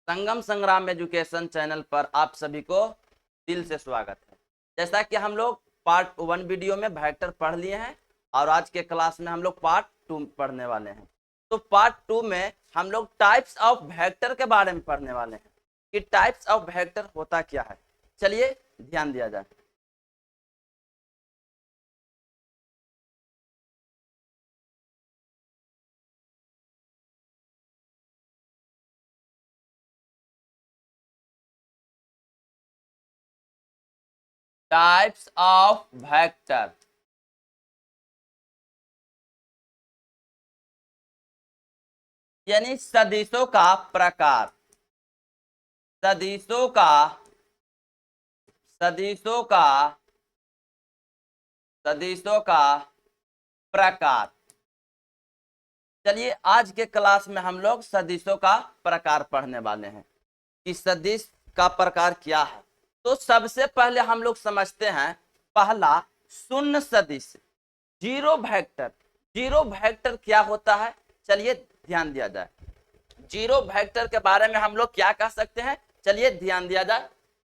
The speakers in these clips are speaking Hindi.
संगम संग्राम एजुकेशन चैनल पर आप सभी को दिल से स्वागत है। जैसा कि हम लोग पार्ट 1 वीडियो में वेक्टर पढ़ लिए हैं और आज के क्लास में हम लोग पार्ट 2 पढ़ने वाले हैं। तो पार्ट 2 में हम लोग टाइप्स ऑफ वेक्टर के बारे में पढ़ने वाले हैं कि टाइप्स ऑफ वेक्टर होता क्या है। चलिए ध्यान दिया जाए। टाइप्स ऑफ वेक्टर यानी सदिशों का प्रकार। सदिशों का सदिशों का सदिशों का प्रकार। चलिए आज के क्लास में हम लोग सदिशों का प्रकार पढ़ने वाले हैं कि सदिश का प्रकार क्या है। तो सबसे पहले हम लोग समझते हैं पहला शून्य सदिश, जीरो वेक्टर। जीरो वेक्टर क्या होता है, चलिए ध्यान दिया जाए। जीरो वेक्टर के बारे में हम लोग क्या कह सकते हैं, चलिए ध्यान दिया जाए।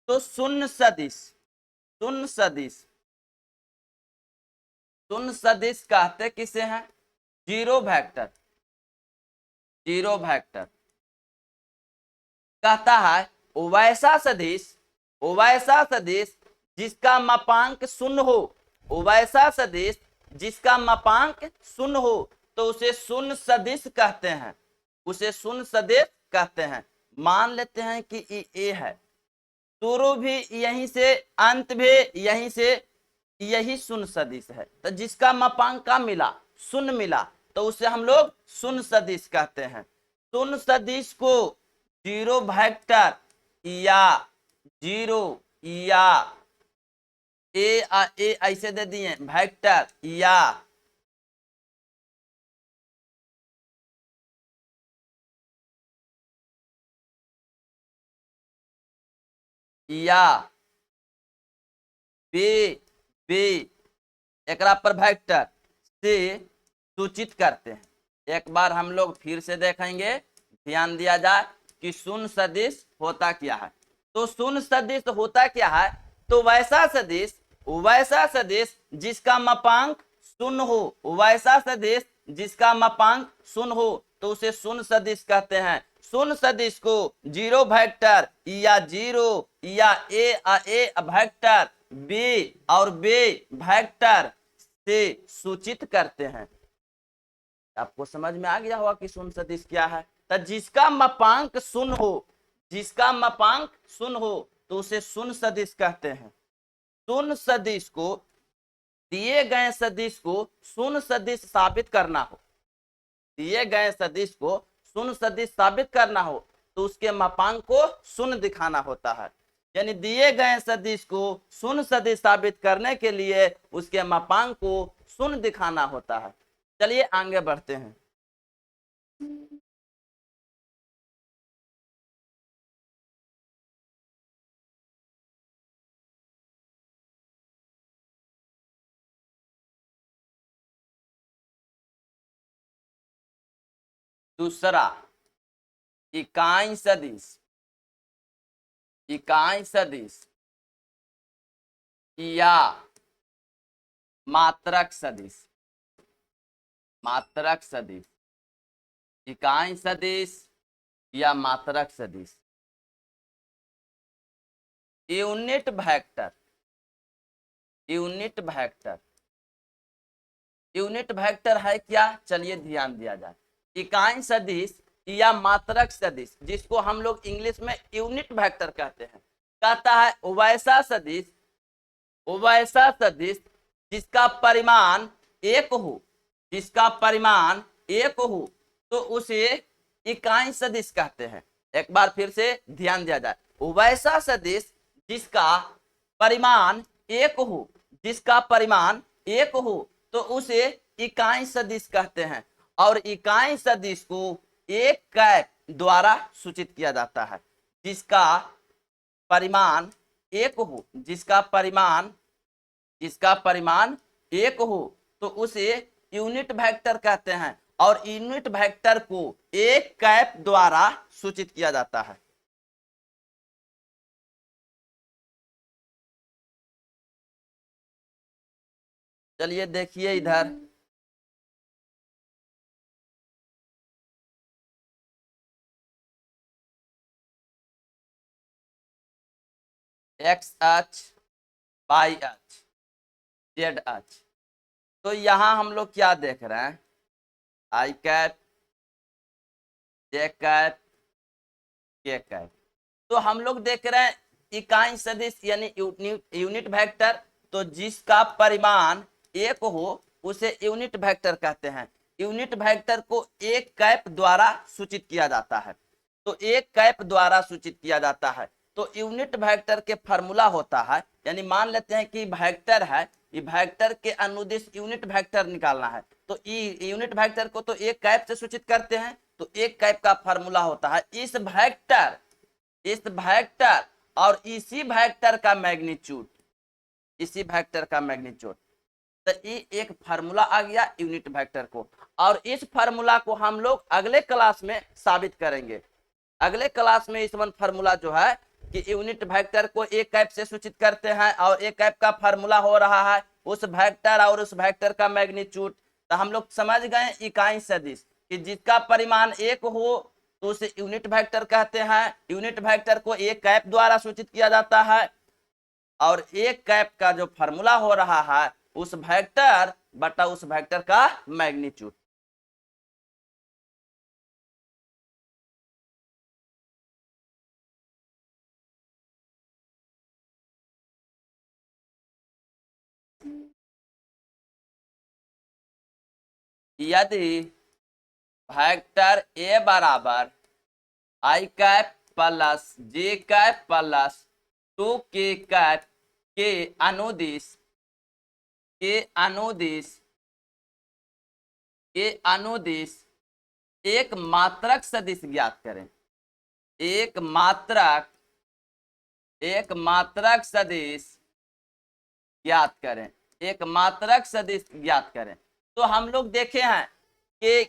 तो शून्य सदिश, शून्य सदिश, शून्य सदिश कहते किसे हैं, जीरो वेक्टर। जीरो वेक्टर कहता है वैसा सदिश, वैसा सदिश जिसका मापांक शून्य हो, वैसा सदिश जिसका मापांक शून्य हो तो उसे शून्य सदिश कहते हैं, उसे शून्य सदिश कहते हैं। मान लेते हैं कि ए है, शुरू भी यहीं से अंत भी यहीं से, यही शून्य सदिश है। तो जिसका मापांक का मिला, शून्य मिला, तो उसे हम लोग शून्य सदिश कहते हैं। शून्य सदिश को जीरो वेक्टर या जीरो या ए ऐसे दे दिए वेक्टर या बी एकरा पर वेक्टर से सूचित करते हैं। एक बार हम लोग फिर से देखेंगे, ध्यान दिया जाए कि शून्य सदिश होता क्या है। तो शून्य सदिश होता क्या है, तो वैसा सदिश जिसका मापांक शून्य हो, वैसा सदिश जिसका मापांक शून्य हो तो उसे शून्य सदिश कहते हैं। शून्य सदिश को जीरो वेक्टर या जीरो या ए वेक्टर बी और बी वेक्टर से सूचित करते हैं। आपको समझ में आ गया होगा कि शून्य सदिश क्या है। तो जिसका मापांक शून्य हो, जिसका मापांक शून्य हो तो उसे शून्य सदिश कहते हैं। शून्य सदिश को, दिए गए सदिश को शून्य सदिश साबित करना हो, दिए गए सदिश को शून्य सदिश साबित करना हो तो उसके मापांक को शून्य दिखाना होता है। यानी दिए गए सदिश को शून्य सदिश साबित करने के लिए उसके मापांक को शून्य दिखाना होता है। चलिए आगे बढ़ते हैं। दूसरा इकाई सदिश, इकाई सदिश या मात्रक सदिश, मात्रक सदिश, इकाई सदिश या मात्रक सदिश। Unit vector, unit vector, unit vector है क्या, चलिए ध्यान दिया जाए। इकाई सदिश या मात्रक सदिश जिसको हम लोग इंग्लिश में यूनिट वेक्टर कहते हैं, कहता है वैसा सदिश, वैसा सदिश जिसका परिमाण एक हो, जिसका परिमाण एक हो तो उसे इकाई सदिश कहते हैं। एक बार फिर से ध्यान दिया जाए, वैसा सदिश जिसका परिमाण एक हो, जिसका परिमाण एक हो तो उसे इकाई सदिश कहते हैं। और इकाई सदिश को एक कैप द्वारा सूचित किया जाता है। जिसका परिमाण एक हो, जिसका परिमाण एक हो तो उसे यूनिट वेक्टर कहते हैं। और यूनिट वेक्टर को एक कैप द्वारा सूचित किया जाता है। चलिए देखिए इधर, एक्स अक्ष, वाई अक्ष, जेड अक्ष। तो यहाँ हम लोग क्या देख रहे हैं, आई कैप, जे कैप, के कैप। तो हम लोग देख रहे हैं इकाई सदिश यानी यूनिट वेक्टर। तो जिसका परिमाण एक हो उसे यूनिट वेक्टर कहते हैं। यूनिट वेक्टर को एक कैप द्वारा सूचित किया जाता है। तो एक कैप द्वारा सूचित किया जाता है। तो यूनिट वेक्टर के फॉर्मूला होता है, यानी मान लेते हैं कि वेक्टर है, ये वेक्टर के अनुदिश यूनिट वेक्टर निकालना है। तो यूनिट वेक्टर को तो एक कैप से सूचित करते हैं। तो एक कैप का फॉर्मूला होता है इस वेक्टर और इसी वेक्टर का मैग्नीट्यूड, इसी वेक्टर का मैग्नीट्यूड। तो ये एक फार्मूला आ गया यूनिट वेक्टर को, और इस फार्मूला को हम लोग अगले क्लास में साबित करेंगे। अगले क्लास में इस वन फार्मूला जो है कि यूनिट वेक्टर को एक कैप से सूचित करते हैं और एक कैप का फार्मूला हो रहा है उस वेक्टर और उस वेक्टर का मैग्नीट्यूड। तो हम लोग समझ गए इकाई सदिश कि जिसका परिमाण एक हो तो उसे यूनिट वेक्टर कहते हैं। यूनिट वेक्टर को एक कैप द्वारा सूचित किया जाता है और एक कैप का जो फार्मूला हो रहा है उस वेक्टर बटा उस वेक्टर का मैग्नीट्यूड। यदि वेक्टर ए बराबर आई कैप प्लस जे कैप प्लस 2 के कैप के अनुदिश एक मात्रक सदिश ज्ञात करें। एक मात्रक सदिश ज्ञात करें। एक मात्रक सदिश ज्ञात करें। तो हम लोग देखे हैं कि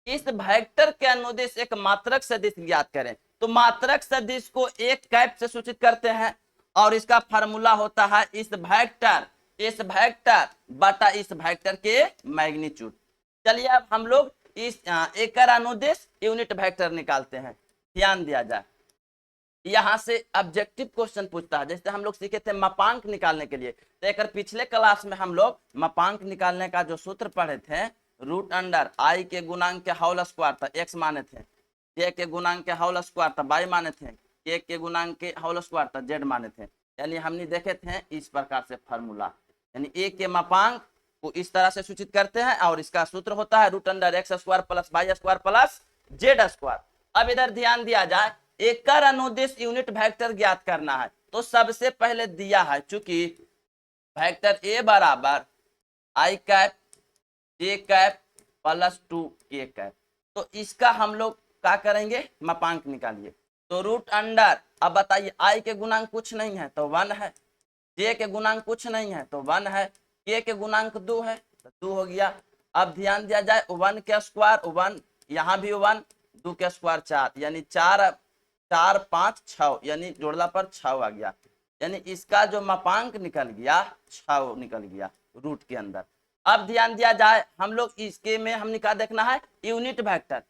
इस वेक्टर के अनुदिश एक मात्रक सदिश ज्ञात करें। तो मात्रक सदिश को एक कैप से सूचित करते हैं और इसका फार्मूला होता है इस वेक्टर बटा इस वेक्टर के मैग्नीट्यूड। चलिए अब हम लोग इस एक अनुदिश यूनिट वेक्टर निकालते हैं। ध्यान दिया जाए, यहाँ से ऑब्जेक्टिव क्वेश्चन पूछता है। जैसे हम लोग सीखे थे मापांक निकालने के लिए, तो एक पिछले क्लास में हम लोग मापांक निकालने का जो सूत्र पढ़े थे, रूट अंडर आई के गुणांक के होल स्क्वायर था एक्स माने थे, जे के गुणांक के होल स्क्वायर था वाई माने थे, के गुणांक के होल स्क्वायर था जेड माने थे। यानी हमने देखे थे इस प्रकार से फार्मूला, यानी ए के मापांक को इस तरह से सूचित करते हैं और इसका सूत्र होता है root under x square plus y square plus z square. अब इधर ध्यान दिया जाए, एक अनुदिश यूनिट वेक्टर ज्ञात करना है। तो सबसे पहले दिया है चूंकि वेक्टर ए बराबर आई कैप जे कैप प्लस 2 के कैप, तो इसका हम लोग क्या करेंगे, मापांक निकालिए। तो रूट अंडर, अब बताइए आई के गुणांक कुछ नहीं है तो 1 है, जे के गुणांक कुछ नहीं है तो 1 है, के गुणांक 2 है तो 2 हो गया। अब ध्यान दिया जाए 1 के स्क्वायर 1, यहाँ भी 1, 2 के स्क्वायर 4, यानी 4 5 6, यानी जोड़ला पर 6 आ गया। यानी इसका जो मापांक निकल गया 6 निकल गया रूट के अंदर। अब ध्यान दिया जाए, हम लोग इसके में हमने क्या देखना है, यूनिट वेक्टर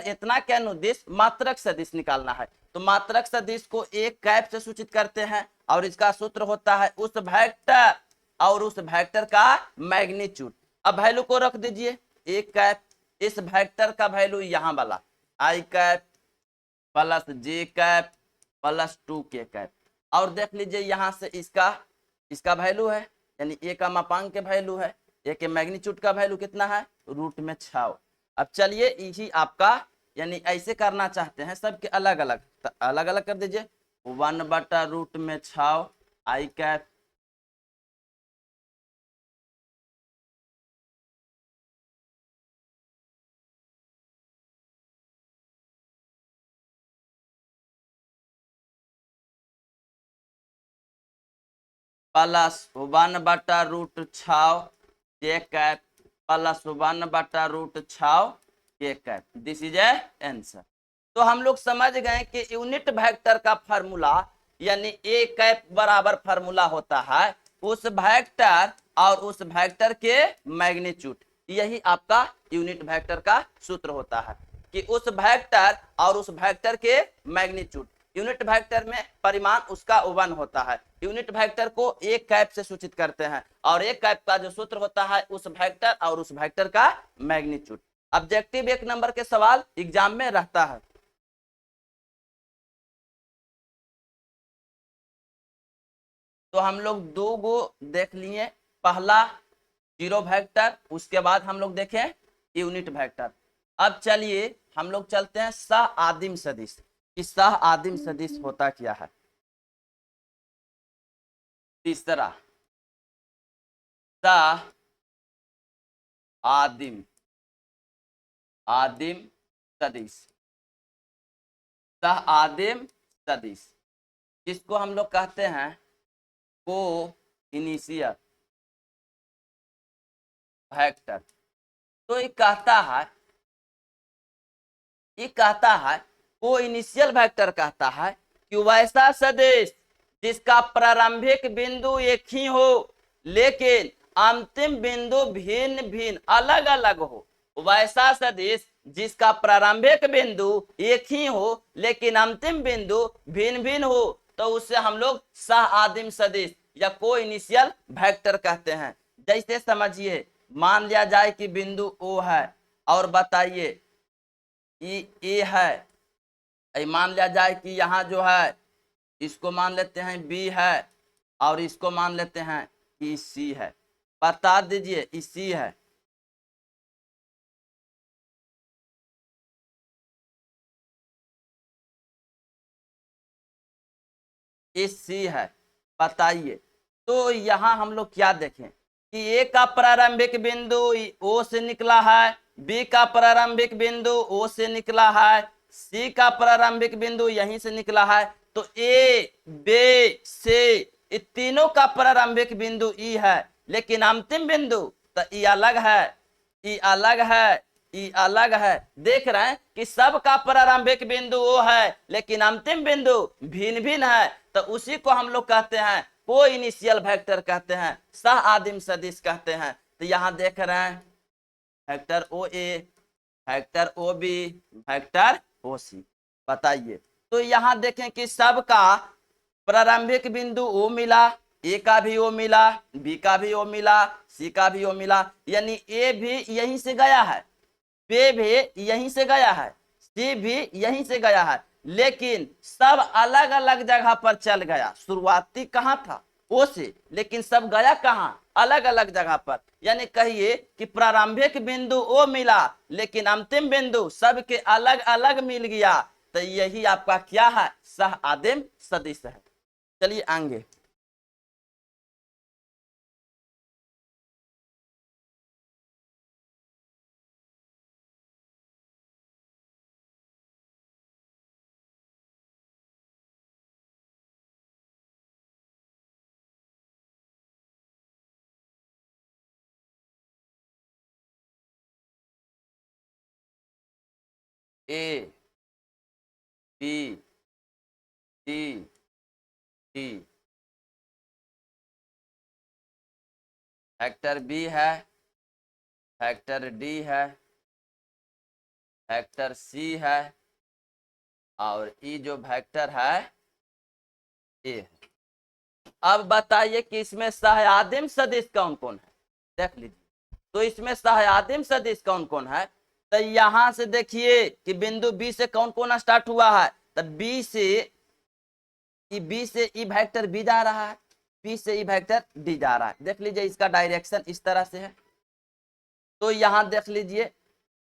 इतना के अनुदिश मात्रक सदिश निकालना है। तो मात्रक सदिश को एक कैप से सूचित करते हैं और इसका सूत्र होता है उस वेक्टर और उस वेक्टर का मैग्नीट्यूड। अब वैल्यू को रख दीजिए, एक कैप, इस वेक्टर का वैल्यू यहाँ वाला आई कैप प्लस जे कैप प्लस 2 के कैप, और देख लीजिए यहाँ से इसका वैल्यू है, यानी ए का मापांक के वैल्यू है, ए के मैग्नीट्यूड का वैल्यू कितना है, रूट में 6। अब चलिए यही आपका, यानी ऐसे करना चाहते हैं सबके अलग अलग, तो अलग अलग कर दीजिए, 1 बटा रूट में 6 आई कैप प्लस 1 बटा रूट 6 जे कैप प्लस 1 बटा रूट 6 के cap. This is A answer. तो हम लोग समझ गए कि यूनिट वेक्टर का फार्मूला यानी ए कैप बराबर फार्मूला होता है उस वेक्टर और उस वेक्टर के मैग्नीट्यूड। यही आपका यूनिट वेक्टर का सूत्र होता है कि उस वेक्टर और उस वेक्टर के मैग्नीट्यूड। यूनिट वेक्टर में परिमाण उसका 1 होता है। यूनिट वेक्टर को एक कैप से सूचित करते हैं और एक कैप का जो सूत्र होता है उस वेक्टर और उस वेक्टर का मैग्नीट्यूड। ऑब्जेक्टिव 1 नंबर के सवाल एग्जाम में रहता है। तो हम लोग 2 गो देख लिए, पहला जीरो वेक्टर, उसके बाद हम लोग देखें यूनिट वेक्टर। अब चलिए हम लोग चलते हैं सह आदिम सदिश। इस सह आदिम सदिश होता क्या है। तीसरा सह आदिम आदिम सदिश। सह आदिम सदिश इसको हम लोग कहते हैं को इनिशियल वेक्टर। तो ये कहता है को इनिशियल वेक्टर कहता है कि वैसा सदिश जिसका प्रारंभिक बिंदु एक ही हो लेकिन अंतिम बिंदु भिन्न भिन्न अलग अलग हो। वैसा सदिश जिसका प्रारंभिक बिंदु एक ही हो लेकिन अंतिम बिंदु भिन्न भिन्न हो तो उससे हम लोग सह आदिम सदिश या को इनिशियल वेक्टर कहते हैं। जैसे समझिए, मान लिया जाए कि बिंदु ओ है और बताइए ए है। मान लिया जाए कि यहाँ जो है इसको मान लेते हैं बी है और इसको मान लेते हैं कि सी है। बता दीजिए ई सी है। इस सी है, बताइए। तो यहाँ हम लोग क्या देखें कि ए का प्रारंभिक बिंदु ओ से निकला है, बी का प्रारंभिक बिंदु ओ से निकला है, सी का प्रारंभिक बिंदु यहीं से निकला है। तो ए बी सी तीनों का प्रारंभिक बिंदु ई है लेकिन अंतिम बिंदु तो ई अलग है, ई अलग है, ई अलग है। देख रहे हैं कि सबका प्रारंभिक बिंदु वो है लेकिन अंतिम बिंदु भिन्न भिन्न है। तो उसी को हम लोग कहते हैं को इनिशियल वेक्टर कहते हैं, सह आदिम सदिश कहते हैं। तो यहाँ देख रहे हैं vector O A, vector O B, vector O C. बताइए, तो यहाँ देखें कि सबका प्रारंभिक बिंदु ओ मिला, ए का भी ओ मिला, बी का भी ओ मिला, सी का भी ओ मिला, यानी ए भी यहीं से गया है, बी भी यहीं से गया है, सी भी यहीं से गया है, लेकिन सब अलग अलग जगह पर चल गया। शुरुआती कहाँ था ओ से, लेकिन सब गया कहाँ, अलग अलग जगह पर। यानी कहिए कि प्रारंभिक बिंदु ओ मिला लेकिन अंतिम बिंदु सबके अलग अलग मिल गया। तो यही आपका क्या है, सह आदिम सदिश है। चलिए आगे। A B C D, vector B है, वेक्टर डी है, वेक्टर सी है और ई जो वेक्टर है ए है। अब बताइए कि इसमें सहआदिम सदिश कौन कौन है, देख लीजिए। तो इसमें सहआदिम सदिश कौन कौन है, तो यहां से देखिए कि बिंदु बी से कौन कौन स्टार्ट हुआ है। तो बी से ई वेक्टर बी जा रहा है, बी से ई वेक्टर डी जा रहा है। देख लीजिए इसका डायरेक्शन इस तरह से है। तो यहां देख लीजिए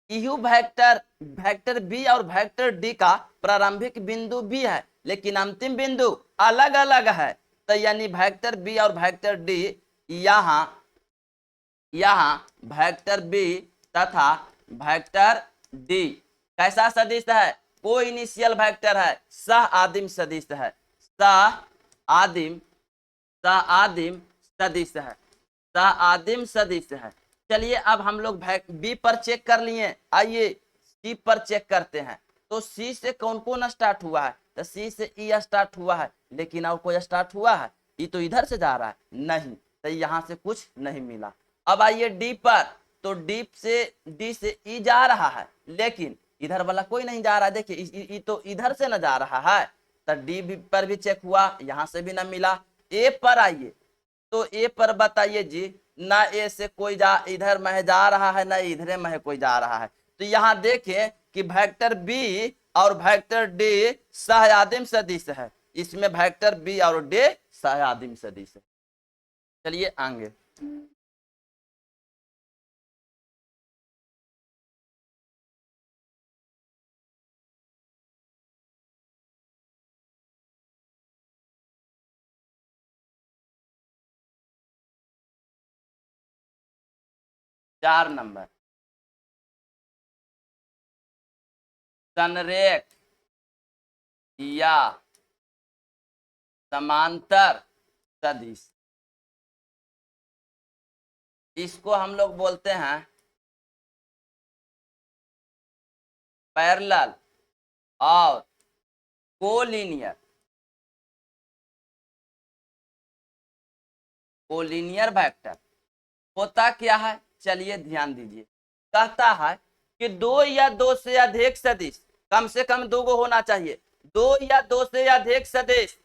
यू वेक्टर, वेक्टर बी और वेक्टर डी का प्रारंभिक बिंदु बी है लेकिन अंतिम बिंदु अलग अलग है। तो यानी वेक्टर बी और वेक्टर डी यहाँ यहाँ वेक्टर बी तथा वेक्टर डी कैसा सदिश है, को इनिशियल वेक्टर है, सह आदिम सदिश है, सह आदिम सदिश है, सह आदिम सदिश है। चलिए अब हम लोग बी पर चेक कर लिए, आइए सी पर चेक करते हैं। तो सी से कौन कौन स्टार्ट हुआ है, तो सी से ई स्टार्ट हुआ है लेकिन और कोई स्टार्ट हुआ है, ई तो इधर से जा रहा है नहीं। तो यहाँ से कुछ नहीं मिला। अब आइए डी पर, तो डी से ई जा रहा है, लेकिन इधर वाला कोई नहीं जा रहा है। देखिए ई तो इधर से न जा रहा है, तो डी पर भी चेक हुआ, यहाँ से भी न मिला। ए पर आइए, तो ए पर बताइए जी, ना ए से कोई इधर में जा रहा है, ना इधर में कोई जा रहा है। तो यहाँ देखें कि वेक्टर बी और वेक्टर डी सहआदिम सदिश है, इसमें वेक्टर बी और डी सहआदिम सदिश है। चलिए आगे, चार नंबर, संरेख या समांतर सदिश, इसको हम लोग बोलते हैं पैरेलल और कोलिनियर। कोलिनियर वेक्टर होता क्या है, चलिए ध्यान दीजिए। कहता है कि दो या दो से अधिक सदिश, कम से कम दो गो होना चाहिए, दो या दो से अधिक सदिश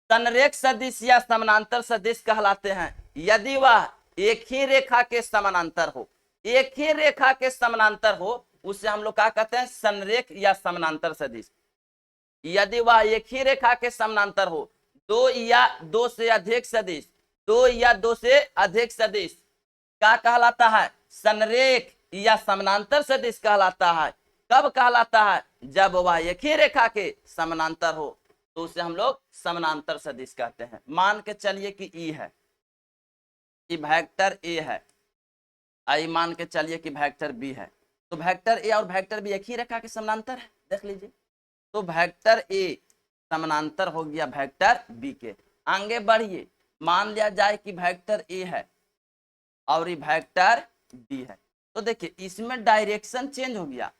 संरेख सदिश या समानांतर सदिश कहलाते हैं यदि वह एक ही रेखा के समानांतर हो। एक ही रेखा के समानांतर हो उसे हम लोग क्या कहते हैं, संरेख या समानांतर सदिश। यदि वह एक ही रेखा के समानांतर हो, दो या दो से अधिक सदिश, दो या दो से अधिक सदिश क्या कहलाता है, संरेख या समानांतर सदिश कहलाता है। कब कहलाता है, जब वह एक ही रेखा के समानांतर हो, तो उसे हम लोग समानांतर सदिश कहते हैं। मान के चलिए कि ई है, कि वेक्टर ए है, आई मान के चलिए कि वेक्टर बी है, तो वेक्टर ए और वेक्टर बी एक ही रेखा के समानांतर है, देख लीजिए। तो वेक्टर ए समानांतर हो गया वेक्टर बी के। आगे बढ़िए, मान लिया जाए कि वेक्टर ए है और ये वेक्टर बी है, तो देखिए इसमें डायरेक्शन चेंज हो गया,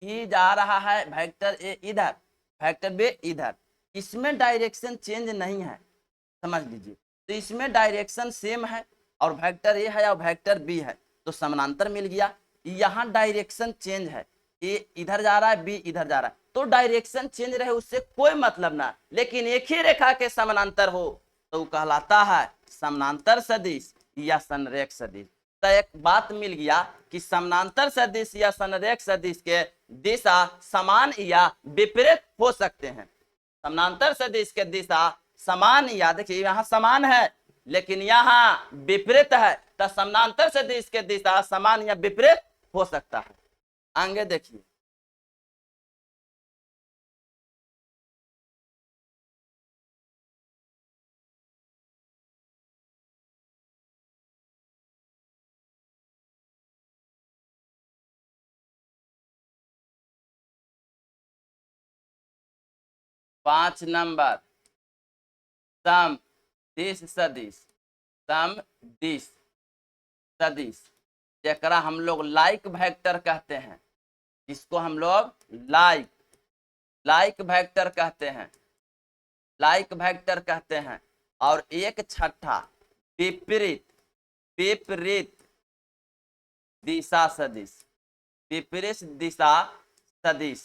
ये जा रहा है वेक्टर ए इधर, वेक्टर बी इधर, इसमें डायरेक्शन चेंज नहीं है, समझ लीजिए। तो इसमें डायरेक्शन सेम है और वेक्टर ए है और वेक्टर बी है, तो समानांतर मिल गया। यहाँ डायरेक्शन चेंज है, ए इधर जा रहा है, बी इधर जा रहा है, तो डायरेक्शन चेंज रहे उससे कोई मतलब ना, लेकिन एक ही रेखा के समानांतर हो तो कहलाता है समानांतर सदिश या संरेख सदिश। तो एक बात मिल गया कि समानांतर सदिश या संरेख सदिश के दिशा समान या विपरीत हो सकते हैं। समानांतर सदिश के दिशा समान या, देखिए यहाँ समान है लेकिन यहाँ विपरीत है, तो समानांतर सदिश के दिशा समान या विपरीत हो सकता है। आगे देखिए, पांच नंबर, समदिश सदिश। समदिश सदिश जरा हम लोग लाइक वेक्टर कहते हैं, इसको हम लोग लाइक वेक्टर कहते हैं, लाइक वेक्टर कहते हैं। और एक छठा विपरीत विपरीत दिशा सदिश, विपरीत दिशा सदिश,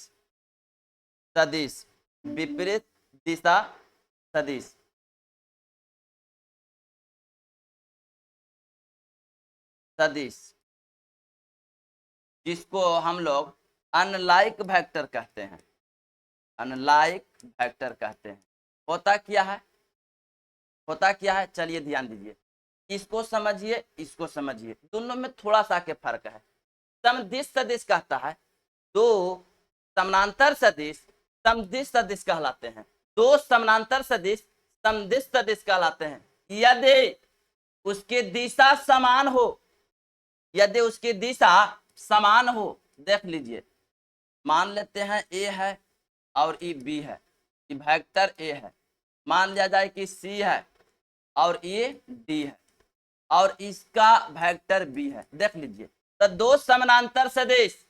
सदिश विपरीत दिशा सदिश, सदिश जिसको हम लोग अनलाइक वेक्टर कहते हैं, अनलाइक वेक्टर कहते हैं। होता क्या है, होता क्या है, चलिए ध्यान दीजिए, इसको समझिए, इसको समझिए, दोनों में थोड़ा सा के फर्क है। समदिश सदिश कहता है दो समानांतर सदिश समदिश सदिश कहलाते हैं, दो समानांतर सदिश समदिश सदिश कहलाते हैं यदि उसकी दिशा समान हो, यदि उसकी दिशा समान हो। देख लीजिए, मान लेते हैं ए है और ई बी है, ये वेक्टर ए है, मान लिया जाए कि सी है और ये डी है और इसका वेक्टर बी है। देख लीजिए, तो दो समानांतर सदिश,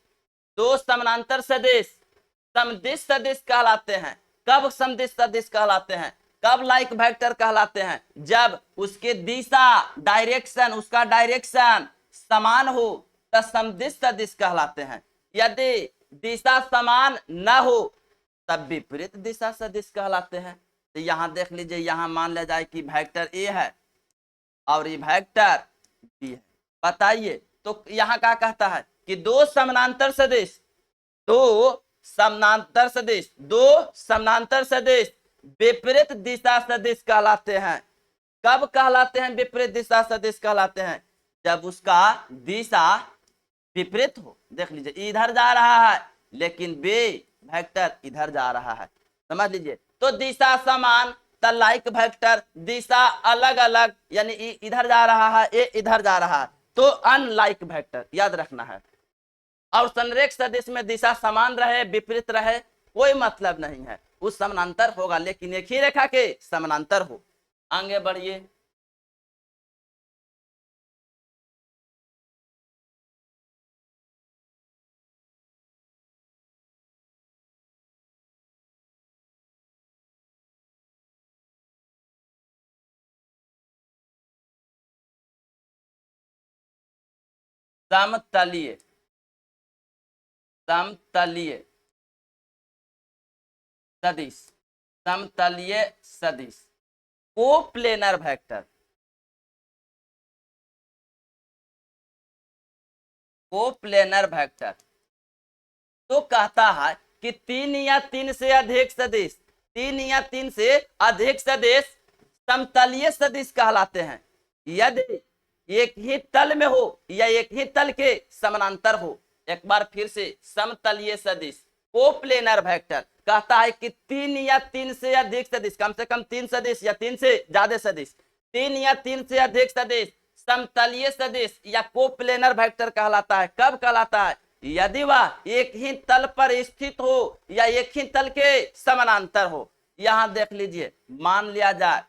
दो समानांतर सदिश समदिश सदिश कहलाते हैं। कब समदिश सदिश कहलाते हैं, कब लाइक वेक्टर कहलाते हैं? जब उसके दिशा डायरेक्शन, उसका डायरेक्शन समान हो तो समदिश सदिश कहलाते हैं। यदि दिशा समान न हो तब विपरीत दिशा सदिश कहलाते हैं। तो यहाँ देख लीजिए, यहाँ मान लिया जाए कि वेक्टर ए है और ये वेक्टर बी है। बताइए तो यहाँ क्या कहता है कि दो समानांतर सदिश, दो समानांतर सदिश विपरीत दिशा सदिश कहलाते हैं। कब कहलाते हैं विपरीत दिशा सदिश कहलाते हैं? जब उसका दिशा विपरीत हो। देख लीजिए, इधर जा रहा है लेकिन बी वेक्टर इधर जा रहा है, समझ लीजिए। तो दिशा समान तो लाइक वेक्टर, दिशा अलग अलग यानी इधर जा रहा है, ए इधर जा रहा है तो अनलाइक वेक्टर, याद रखना है। और संरेख सदिश में दिशा समान रहे विपरीत रहे कोई मतलब नहीं है, उस समानांतर होगा लेकिन एक ही रेखा के समानांतर हो। आगे बढ़िए। समतलीय समतलीय सदिश, समतलीय सदिश, कोप्लेनर वेक्टर, कोप्लेनर वेक्टर तो कहता है कि तीन या तीन से अधिक सदिश, तीन या तीन से अधिक सदिश समतलीय सदिश कहलाते हैं। यदि एक ही तल में हो या एक ही तल के समानांतर हो। एक बार फिर से, समतलीय सदिश कोप्लेनर वेक्टर कहता है कि तीन या तीन से अधिक सदिश, कम से कम तीन सदिश या तीन से ज्यादा सदिश, तीन या तीन से अधिक सदिश समतलीय सदिश या कोप्लेनर वेक्टर कहलाता है। कब कहलाता है? यदि वह एक ही तल पर स्थित हो या एक ही तल के समानांतर हो। यहां देख लीजिए, मान लिया जाए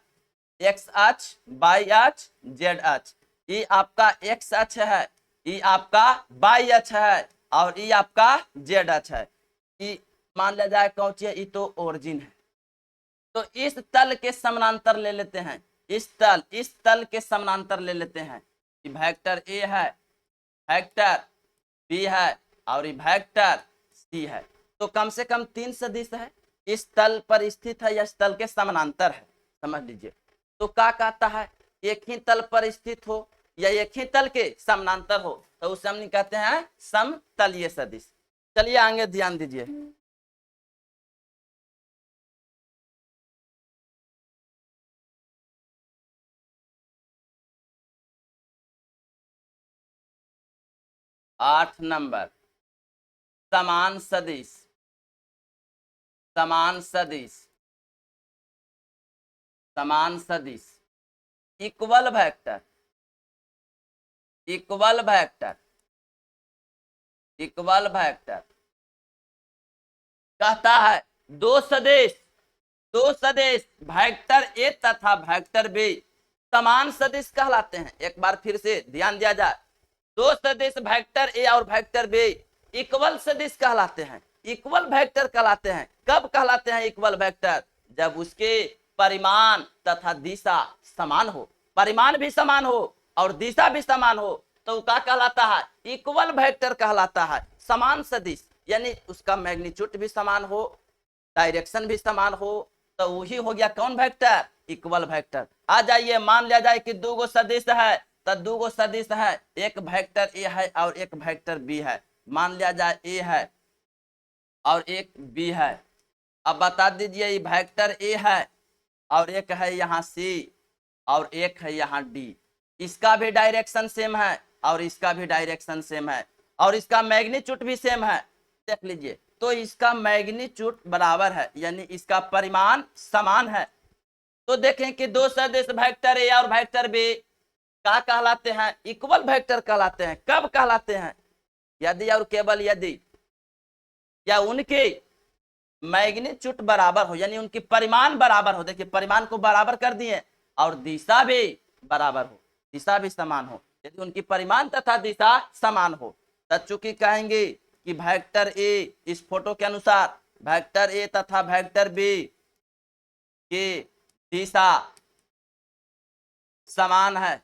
एक्स अक्ष, वाई अक्ष, जेड अक्ष। ये आपका एक्स अक्ष है, ये आपका वाई अक्ष है और ये आपका जेड अक्ष है। ये मान लिया जाए कौन सी है? ये तो ओरिजिन है। तो इस तल के समानांतर ले लेते हैं, इस तल के समानांतर ले लेते हैं। ये वेक्टर ए है, वेक्टर बी है और ये वेक्टर सी है। तो कम से कम तीन सदिश है, इस तल पर स्थित है या इस तल के समानांतर है, समझ लीजिए। तो क्या कहता है? एक ही तल पर स्थित हो या एक ही तल के समानांतर हो तो उसे हम कहते हैं समतलीय सदिश। चलिए आगे ध्यान दीजिए। आठ नंबर, समान सदिश, समान सदिश, समान सदिश, equal vector, equal vector, equal vector कहता है दो सदिश, दो सदिश वेक्टर ए तथा वेक्टर बी समान सदिश कहलाते हैं। एक बार फिर से ध्यान दिया जाए, दो सदिश वेक्टर ए और वेक्टर बी इक्वल सदिश कहलाते हैं, इक्वल वेक्टर कहलाते हैं। कब कहलाते हैं इक्वल वेक्टर? जब उसके परिमाण तथा दिशा समान हो, परिमाण भी समान हो और दिशा भी समान हो तो क्या कहलाता है? इक्वल वेक्टर कहलाता है। समान सदिश यानी उसका मैग्नीट्यूड भी समान हो, डायरेक्शन भी समान हो तो वही हो गया कौन वेक्टर? Equal vector. आ जाइए, मान लिया जाए कि दो गो सदिश है तो दो गो सदिश है, एक वेक्टर ए है और एक वेक्टर बी है। मान लिया जाए ए है और एक बी है। अब बता दीजिए, ये वेक्टर ए है और एक है यहाँ सी और एक है यहाँ डी। इसका भी डायरेक्शन सेम है और इसका भी डायरेक्शन सेम है और इसका मैग्नीट्यूड भी सेम है। देख लीजिए, तो इसका मैग्नीट्यूड बराबर है यानी इसका परिमाण समान है। तो देखें कि दो सदिश वेक्टर ए और वेक्टर बी क्या कहलाते हैं? इक्वल वेक्टर कहलाते हैं। कब कहलाते हैं? यदि और केवल यदि या उनके मैग्नीट्यूड बराबर हो यानी उनकी परिमाण बराबर हो। देखिए, परिमाण को बराबर कर दिए और दिशा भी बराबर हो, दिशा भी समान हो। यदि उनकी परिमाण तथा दिशा समान हो तब चूंकि कहेंगे कि वेक्टर ए, इस फोटो के अनुसार वेक्टर ए तथा वेक्टर बी के दिशा समान है,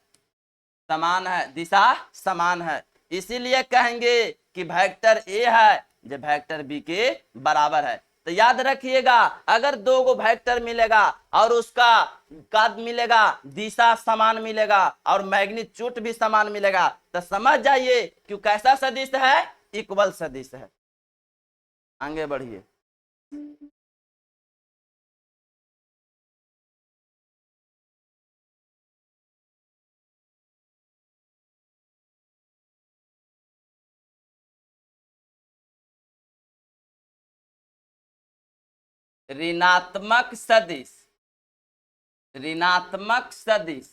समान है, दिशा समान है, इसीलिए कहेंगे कि वेक्टर ए है जो वेक्टर बी के बराबर है। तो याद रखिएगा, अगर दो गो वेक्टर मिलेगा और उसका कद मिलेगा, दिशा समान मिलेगा और मैग्नीट्यूड भी समान मिलेगा, तो समझ जाइए कि कैसा सदिश है, इक्वल सदिश है। आगे बढ़िए। ऋणात्मक सदिश, ऋणात्मक सदिश,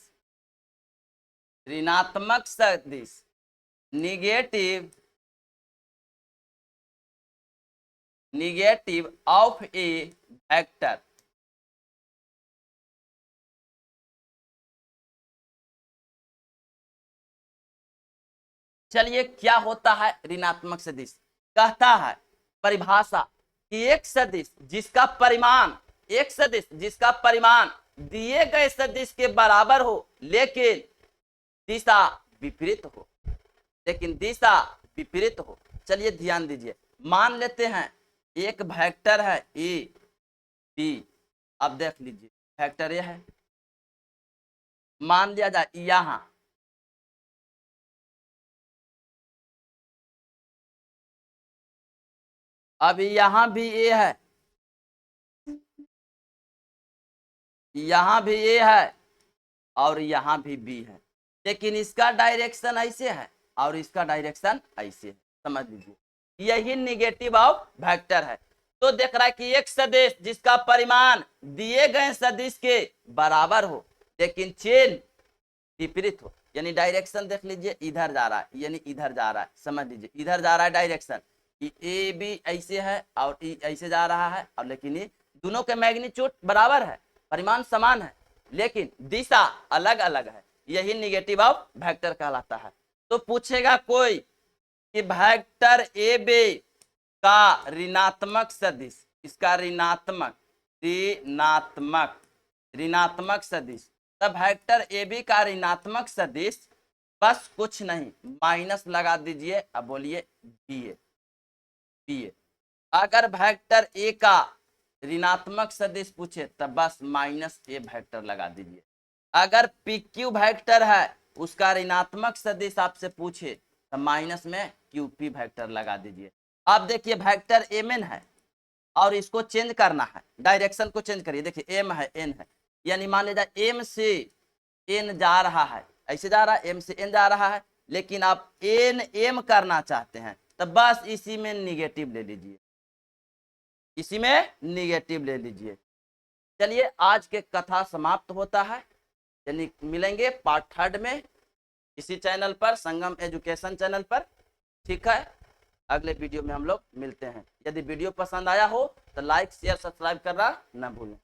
ऋणात्मक सदिश, negative, negative of A vector, चलिए क्या होता है ऋणात्मक सदिश? कहता है परिभाषा कि एक सदिश जिसका परिमाण, एक सदिश जिसका परिमाण दिए गए सदिश के बराबर हो लेकिन दिशा विपरीत हो, लेकिन दिशा विपरीत हो। चलिए ध्यान दीजिए, मान लेते हैं एक वेक्टर है ए बी, अब देख लीजिए वेक्टर ए है, मान लिया जाए यहां अभी यहां भी ए है, यहां भी ए है और यहां भी बी है, लेकिन इसका डायरेक्शन ऐसे है और इसका डायरेक्शन ऐसे है, समझ लीजिए यही निगेटिव ऑफ वेक्टर है। तो देख रहा है कि एक सदिश जिसका परिमाण दिए गए सदिश के बराबर हो लेकिन चिन्ह विपरीत हो, यानी डायरेक्शन देख लीजिए इधर जा रहा है, यानी इधर जा रहा है, समझ लीजिए इधर जा रहा है डायरेक्शन, ए बी ऐसे है और ई ऐसे जा रहा है, और लेकिन ये दोनों के मैग्नीट्यूड बराबर है, परिमाण समान है, लेकिन दिशा अलग अलग है, यही निगेटिव ऑफ वेक्टर कहलाता है। तो पूछेगा कोई कि वेक्टर ए बी का ऋणात्मक सदिश, इसका ऋणात्मक, ऋणात्मक, ऋणात्मक सदिश, तब वेक्टर ए बी का ऋणात्मक सदिश बस कुछ नहीं, माइनस लगा दीजिए, अब बोलिए बी ए, बी ए। अगर वेक्टर ए का ऋणात्मक सदिश पूछे तब बस माइनस ए वेक्टर लगा दीजिए। अगर पी क्यू वेक्टर है उसका ऋणात्मक सदिश आपसे पूछे तो माइनस में क्यू पी वेक्टर लगा दीजिए। अब देखिए वेक्टर एम एन है और इसको चेंज करना है, डायरेक्शन को चेंज करिए, देखिए एम है एन है, यानी मान लीजिए एम से एन जा रहा है, ऐसे जा रहा है, एम से एन जा रहा है, लेकिन आप एन एम करना चाहते हैं तो बस इसी में निगेटिव ले लीजिए, इसी में निगेटिव ले लीजिए। चलिए आज के कथा समाप्त होता है, यानी मिलेंगे पार्ट 3 में इसी चैनल पर, संगम एजुकेशन चैनल पर, ठीक है। अगले वीडियो में हम लोग मिलते हैं। यदि वीडियो पसंद आया हो तो लाइक शेयर सब्सक्राइब करना ना भूलें।